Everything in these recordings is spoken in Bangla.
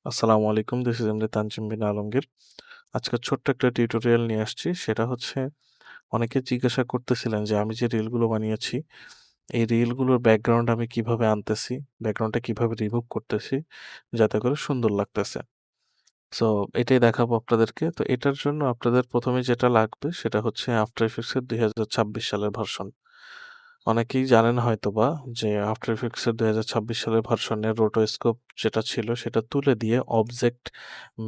আসসালামু আলাইকুম। দিস ইজ এমডি তানজিম বিন আলমগীর। আজকে ছোট্ট একটা টিউটোরিয়াল নিয়ে আসছি। সেটা হচ্ছে অনেকে জিজ্ঞাসা করতেছিলেন যে আমি যে রিলগুলো বানিয়েছি, এই রিলগুলোর ব্যাকগ্রাউন্ড আমি কিভাবে আনতেছি, ব্যাকগ্রাউন্ডটা কিভাবে রিমুভ করতেছি যাতে করে সুন্দর লাগতেছে। সো এটাই দেখাবো আপনাদেরকে। তো এটার জন্য আপনাদের ১ম এ যেটা লাগবে সেটা হচ্ছে আফটার ইফেক্টস এর ২০২৬ সালের ভার্সন। অনেকেই জানেন হয়তোবা যে আফটার ইফেক্টস এর ২০২৬ সালের ভার্সনের রোটোস্কোপ যেটা ছিল সেটা তুলে দিয়ে অবজেক্ট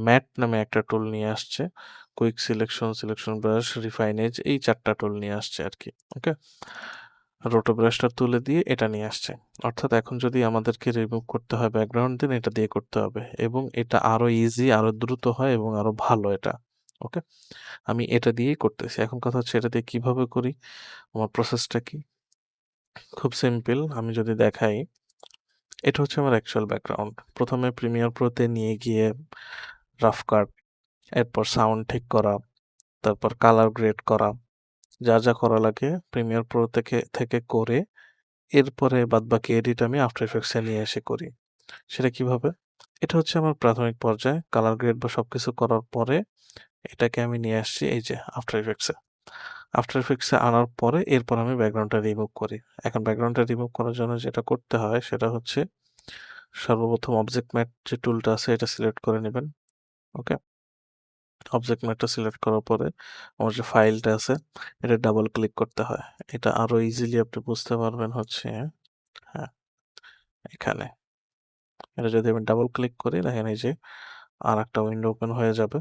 ম্যাট নামে একটা টুল নিয়ে আসছে। Quick selection, selection brush, refine edge এই ৪ টা টুল নিয়ে আসছে আরকি। ওকে? রোটো ব্রাশটা তুলে দিয়ে এটা নিয়ে আসছে। অর্থাৎ এখন যদি আমাদেরকে রিমুভ করতে হয় ব্যাকগ্রাউন্ড দেন এটা দিয়ে করতে হবে এবং এটা আরো ইজি, আরো দ্রুত হয় এবং আরো ভালো এটা। ওকে? আমি এটা দিয়েই করতেছি। এখন কথা হচ্ছে এটা দিয়ে কিভাবে করি? আমার প্রসেসটা কি? খুব সিম্পল আমি যদি দেখাই, এটা হচ্ছে আমার অ্যাকচুয়াল ব্যাকগ্রাউন্ড। ১ম এ প্রিমিয়ার প্রোতে নিয়ে গিয়ে রাফ কাট, এরপর সাউন্ড ঠিক করা, তারপর কালার গ্রেড করা, যা করা লাগে প্রিমিয়ার প্রো থেকে করে এরপরে বাদবাকি এডিট আমি আফটার ইফেক্টস এ নিয়ে এসে করি। সেটা কিভাবে? এটা হচ্ছে আমার প্রাথমিক পর্যায়। কালার গ্রেড বা সবকিছু করার পরে এটাকে আমি নিয়ে আসছি এই যে আফটার ইফেক্টস এ। আফটার ইফেক্টস এ আনার পরে এরপর আমি ব্যাকগ্রাউন্ডটা রিমুভ করি। এখন ব্যাকগ্রাউন্ডটা রিমুভ করার জন্য যেটা করতে হয় সেটা হচ্ছে সর্বপ্রথম অবজেক্ট ম্যাট যে টুলটা আছে এটা সিলেক্ট করে নিবেন। ওকে? অবজেক্ট ম্যাটটা সিলেক্ট করার পরে আমার যে ফাইলটা আছে এটা ডাবল ক্লিক করতে হয়। এটা আরো ইজিলি আপনি বুঝতে পারবেন হচ্ছে হ্যাঁ, এখানে। এটা যদি আমি ডাবল ক্লিক করি দেখেন এই যে আরেকটা উইন্ডো ওপেন হয়ে যাবে।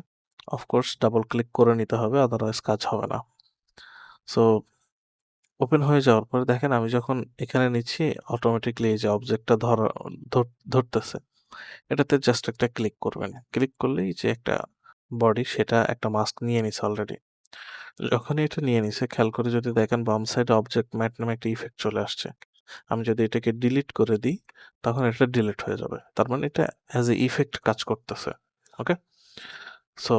অফ কোর্স ডাবল ক্লিক করে নিতে হবে আদারওয়াইজ কাজ হবে না। সো ওপেন হয়ে যাওয়ার পরে দেখেন আমি যখন এখানে নিচ্ছি অটোমেটিক্যালি এই যে অবজেক্টটা ধরতেছে। এটাতে জাস্ট একটা ক্লিক করবেন। ক্লিক করলেই যে একটা বডি সেটা একটা মাস্ক নিয়ে নিছে অলরেডি। যখনই এটা নিয়ে নিছে খেয়াল করে যদি দেখেন বাম সাইডে অবজেক্ট ম্যাট নামে একটা ইফেক্ট চলে আসছে। আমি যদি এটাকে ডিলিট করে দিই তখন এটা ডিলিট হয়ে যাবে। তার মানে এটা অ্যাজ এ ইফেক্ট কাজ করতেছে। ওকে? সো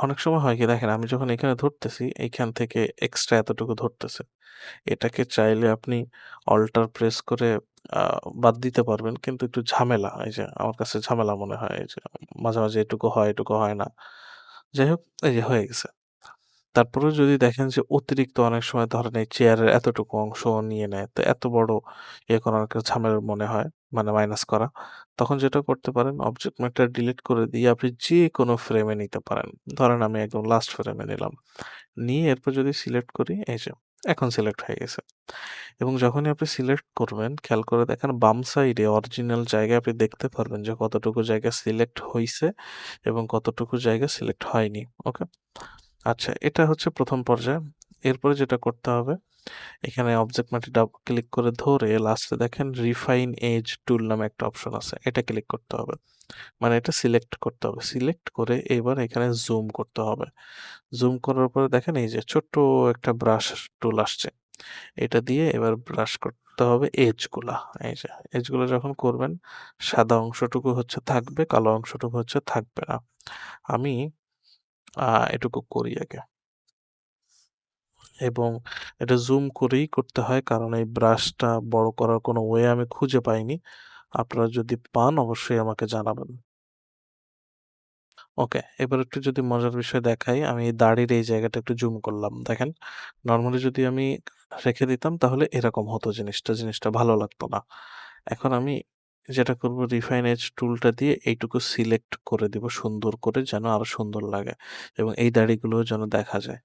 অনেক সময় হয় কি দেখেন আমি যখন এখানে ধরতেছি এইখান থেকে এক্সট্রা এতটুকু ধরতেছে। এটাকে চাইলে আপনি অল্টার প্রেস করে আ বাদ দিতে পারবেন। কিন্তু একটু ঝামেলা। এই যে আমার কাছে ঝামেলা মনে হয় এই যে মাঝে এটুকু হয়, এটুকু হয় না। যাই হোক এই যে হয়ে গেছে। তারপরেও যদি দেখেন যে অতিরিক্ত অনেক সময় ধরেন এই চেয়ারের এতটুকু অংশ নিয়ে নেয়। তো এত বড় ইয়ে করা অনেক ঝামেলার মনে হয়। মানে মাইনাস করা। তখন যেটা করতে পারেন অবজেক্ট ম্যাটটা ডিলিট করে দিয়ে আপনি যেকোনো ফ্রেমে নিতে পারেন। ধরেন আমি একদম লাস্ট ফ্রেমে নিলাম। নিয়ে এরপর যদি সিলেক্ট করি এই যে এখন সিলেক্ট হয়ে গেছে। এবং যখনই আপনি সিলেক্ট করবেন খেয়াল করে দেখেন বাম সাইডে অরিজিনাল জায়গায় আপনি দেখতে পারবেন যে কতটুকু জায়গা সিলেক্ট হইছে এবং কতটুকু জায়গা সিলেক্ট হয়নি। ওকে? আচ্ছা এটা হচ্ছে ১ম পর্যায়। এরপরে যেটা করতে হবে এখানে অবজেক্ট মাটি ক্লিক করে ধরে লাস্টে দেখেন রিফাইন এজ টুল নামে একটা অপশন আছে। এটা ক্লিক করতে হবে। মানে এটা সিলেক্ট করতে হবে। সিলেক্ট করে এবার এখানে জুম করতে হবে। জুম করার পরে দেখেন এই যে ছোট্ট একটা ব্রাশ টুল আসছে। এটা দিয়ে এবার ব্রাশ করতে হবে এজ গুলা। এই যে এজ গুলা যখন করবেন সাদা অংশটুকু হচ্ছে থাকবে, কালো অংশটুকু হচ্ছে থাকবে না। আমি এটুকু করি আগে। এবং এটা জুম করেই করতে হয় কারণ এই ব্রাশটা বড় করার কোনো ওয়ে আমি খুঁজে পাইনি। আপনারা যদি পান অবশ্যই আমাকে জানাবেন। ওকে, এবার একটু যদি মজার বিষয় দেখাই, আমি এই দাড়ির এই জায়গাটা একটু জুম করলাম। দেখেন, নরমালি যদি আমি রেখে দিতাম তাহলে এরকম হতো জিনিসটা ভালো লাগতো না। এখন আমি যেটা করব রিফাইন এজ টুলটা দিয়ে এইটুকু সিলেক্ট করে দিব সুন্দর করে যেন আরো সুন্দর লাগে এবং এই দাড়িগুলোও যেন দেখা যায়।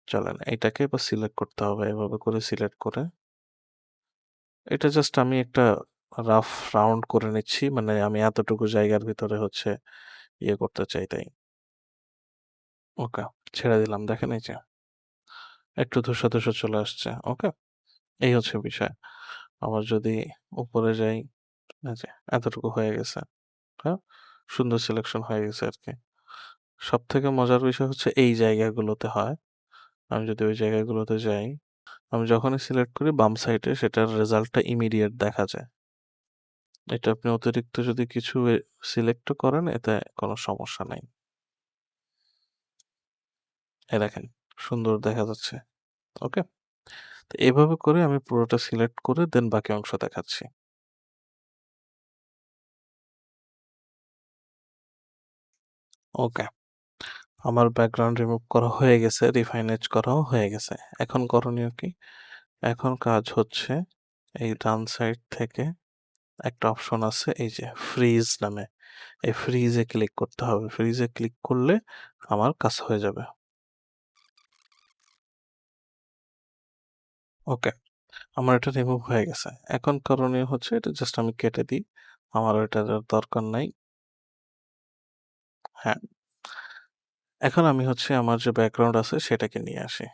চলেন এইটাকে এবার সিলেক্ট করতে হবে। এভাবে করে সিলেক্ট করে এটা জাস্ট আমি একটা রাফ রাউন্ড করে নিচ্ছি। মানে আমি এতটুকু জায়গার ভিতরে হচ্ছে ইয়ে করতে চাই তাই। ওকে, ছেড়ে দিলাম। দেখেন এই যে একটু ধূসর চলে আসছে। ওকে? এই হচ্ছে বিষয়। আবার যদি উপরে যাই, এই যে এতটুকু হয়ে গেছে। হ্যাঁ? সুন্দর সিলেকশন হয়ে গেছে আরকি। সবথেকে মজার বিষয় হচ্ছে এই জায়গাগুলোতে হয়। আমি যদি ওই জায়গাগুলোতে যাই, আমি যখনই সিলেক্ট করি বাম সাইডে সেটার রেজাল্টটা ইমিডিয়েট দেখা যায়। এটা আপনি অতিরিক্ত যদি কিছু সিলেক্টও করেন এতে কোনো সমস্যা নাই। এই দেখেন সুন্দর দেখা যাচ্ছে। ওকে? তো এভাবে করে আমি পুরোটা সিলেক্ট করে দেন বাকি অংশ দেখাচ্ছি। ওকে। আমার ব্যাকগ্রাউন্ড রিমুভ করা হয়ে গেছে, রিফাইন এজ করাও হয়ে গেছে। এখন করণীয় কি? এখন কাজ হচ্ছে এই ডান সাইড থেকে একটা অপশন আছে এই যে ফ্রিজ নামে। এই ফ্রিজে ক্লিক করতে হবে। ফ্রিজে ক্লিক করলে আমার কাজ হয়ে যাবে। ওকে। আমার এটা রিমুভ হয়ে গেছে। এখন করণীয় হচ্ছে এটা জাস্ট আমি কেটে দিই। আমার এটার আর দরকার নাই। হ্যাঁ। এখন আমি হচ্ছে আমার যে ব্যাকগ্রাউন্ড আছে সেটাকে নিয়ে আসি।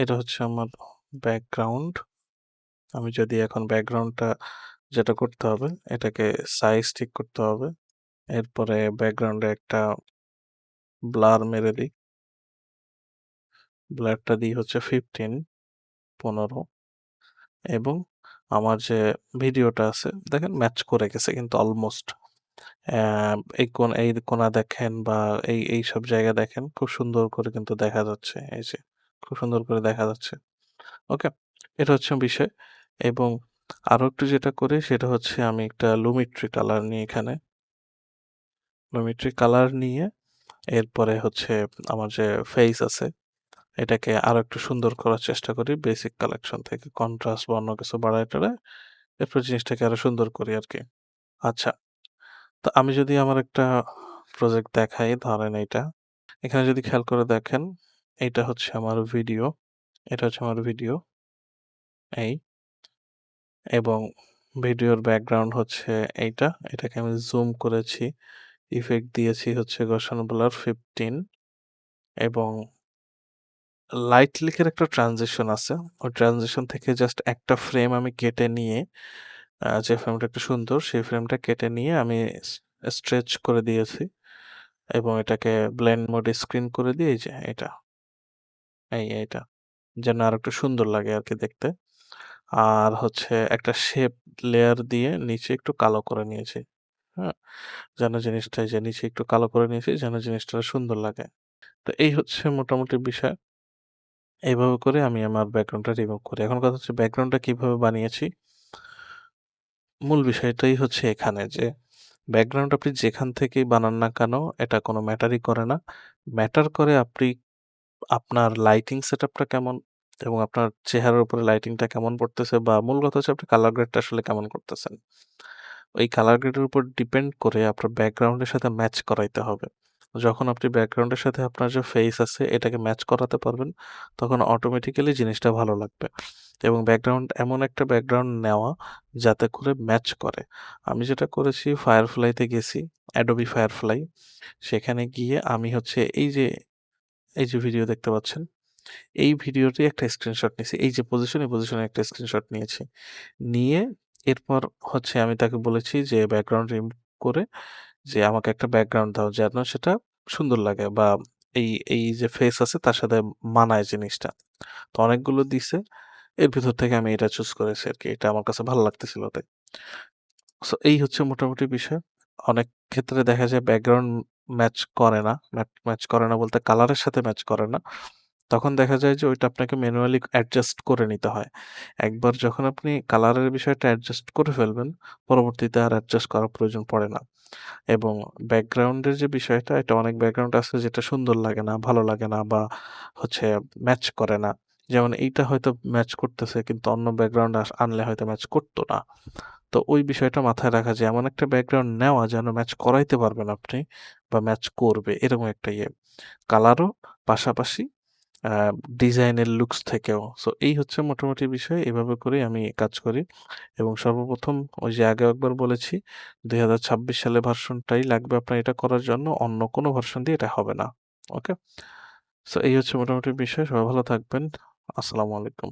এটা হচ্ছে আমার ব্যাকগ্রাউন্ড। আমি যদি এখন ব্যাকগ্রাউন্ডটা যেটা করতে হবে এটাকে সাইজ ঠিক করতে হবে। এরপরে ব্যাকগ্রাউন্ডে একটা ব্লার মেরে দিই। ব্লারটা দিই হচ্ছে 15 এবং আমার যে ভিডিওটা আছে দেখেন ম্যাচ করে গেছে কিন্তু অলমোস্ট। এই কোণা দেখেন বা এইসব জায়গা দেখেন খুব সুন্দর করে কিন্তু দেখা যাচ্ছে। এই যে খুব সুন্দর করে দেখা যাচ্ছে। ওকে? এটা হচ্ছে বিষয় এবং আরো একটু যেটা করি সেটা হচ্ছে আমি একটা লুমিট্রি কালার নিই এখানে। লুমিট্রি কালার নিয়ে এরপরে হচ্ছে আমার যে ফেইস আছে এটাকে আরো একটু সুন্দর করার চেষ্টা করি বেসিক কালেকশন থেকে। কন্ট্রাস্ট বা অন্য কিছু বাড়ায় টাড়ায় এরপর জিনিসটাকে আরো সুন্দর করি আরকি। আচ্ছা, তো আমি যদি আমার একটা প্রজেক্ট দেখাই ধরেন এইটা। এখানে যদি খেয়াল করে দেখেন, এইটা হচ্ছে আমার ভিডিও। এটা হচ্ছে আমার ভিডিও এই এবং ভিডিওর ব্যাকগ্রাউন্ড হচ্ছে এইটা। এটাকে আমি জুম করেছি। ইফেক্ট দিয়েছি হচ্ছে Gaussian blur 15 এবং লাইট লিকের একটা ট্রানজিশন আছে। ওই ট্রানজিশন থেকে জাস্ট একটা ফ্রেম আমি কেটে নিয়ে যে ফ্রেমটা একটু সুন্দর সেই ফ্রেমটা কেটে নিয়ে আমি স্ট্রেচ করে দিয়েছি এবং এটাকে ব্লেন্ড মোডে স্ক্রিন করে দিয়ে এই যে এটা, এইটা। যেন আরেকটু সুন্দর লাগে আরকি দেখতে। আর হচ্ছে একটা শেপ লেয়ার দিয়ে নিচে একটু কালো করে নিয়েছি। হ্যাঁ? যেন জিনিসটা এই যে নিচে একটু কালো করে নিয়েছি যেন জিনিসটা সুন্দর লাগে। তো এই হচ্ছে মোটামুটি বিষয়। এইভাবে করে আমি আমার ব্যাকগ্রাউন্ডটা রিমুভ করি। এখন কথা হচ্ছে ব্যাকগ্রাউন্ডটা কিভাবে বানিয়েছি? মূল বিষয়টাই হচ্ছে এখানে যে ব্যাকগ্রাউন্ড আপনি যেখান থেকেই বানান না কেন এটা কোনো ম্যাটারই করে না। ম্যাটার করে আপনি আপনার লাইটিং সেটআপটা কেমন এবং আপনার চেহারার উপরে লাইটিংটা কেমন পড়তেছে বা মূল কথা হচ্ছে আপনি কালার গ্রেডটা আসলে কেমন করতেছেন। ওই কালার গ্রেডের উপর ডিপেন্ড করে আপনার ব্যাকগ্রাউন্ডের সাথে ম্যাচ করাইতে হবে। যখন আপনি ব্যাকগ্রাউন্ডের সাথে আপনার যে ফেস আছে এটাকে ম্যাচ করাতে পারবেন, তখন অটোমেটিক্যালি জিনিসটা ভালো লাগবে। এবং ব্যাকগ্রাউন্ড এমন একটা ব্যাকগ্রাউন্ড নেওয়া যাতে করে ম্যাচ করে। আমি যেটা করেছি Firefly তে গেছি, Adobe Firefly। সেখানে গিয়ে আমি হচ্ছে এই যে ভিডিও দেখতে পাচ্ছেন, এই ভিডিওরই একটা স্ক্রিনশট নিছি। এই যে পজিশন, এই পজিশনের একটা স্ক্রিনশট নিয়েছি। নিয়ে এরপর হচ্ছে আমি তাকে বলেছি যে ব্যাকগ্রাউন্ড রিমুভ করে যে আমাকে একটা ব্যাকগ্রাউন্ড দাও যেন সেটা সুন্দর লাগে বা এই যে ফেস আছে তার সাথে মানায় জিনিসটা। তো অনেকগুলো দিছে। এর ভিতর থেকে আমি এটা চুজ করেছি আরকি। এটা আমার কাছে ভালো লাগতেছিল তাই। সো এই হচ্ছে মোটামুটি বিষয়। অনেক ক্ষেত্রে দেখা যায় ব্যাকগ্রাউন্ড ম্যাচ করে না। ম্যাচ করে না বলতে কালারের সাথে ম্যাচ করে না। তখন দেখা যায় যে ওইটা আপনাকে ম্যানুয়ালি অ্যাডজাস্ট করে নিতে হয়। একবার যখন আপনি কালারের বিষয়টা অ্যাডজাস্ট করে ফেলবেন, পরবর্তীতে আর অ্যাডজাস্ট করার প্রয়োজন পড়ে না। এবং ব্যাকগ্রাউন্ডের যে বিষয়টা, এটা অনেক ব্যাকগ্রাউন্ড আছে যেটা সুন্দর লাগে না, ভালো লাগে না বা হচ্ছে ম্যাচ করে না। যেমন এইটা হয়তো ম্যাচ করতেছে কিন্তু অন্য ব্যাকগ্রাউন্ড আনলে হয়তো ম্যাচ করত না। তো ওই বিষয়টা মাথায় রাখা যে এমন একটা ব্যাকগ্রাউন্ড নেওয়া যেন ম্যাচ করাইতে পারবেন আপনি বা ম্যাচ করবে এরকম একটা ইয়ে। কালারও পাশাপাশি আ ডিজাইনের লুকস থেকেও। সো এই হচ্ছে মোটামুটি বিষয়। এভাবে করেই আমি কাজ করি এবং সর্বপ্রথম ওই যে আগেও একবার বলেছি ২০২৬ সালের ভার্সনটাই লাগবে আপনার এটা করার জন্য। অন্য কোনো ভার্সন দিয়ে এটা হবে না। ওকে? সো এই হচ্ছে মোটামুটি বিষয়। সবাই ভালো থাকবেন। আসসালামু আলাইকুম।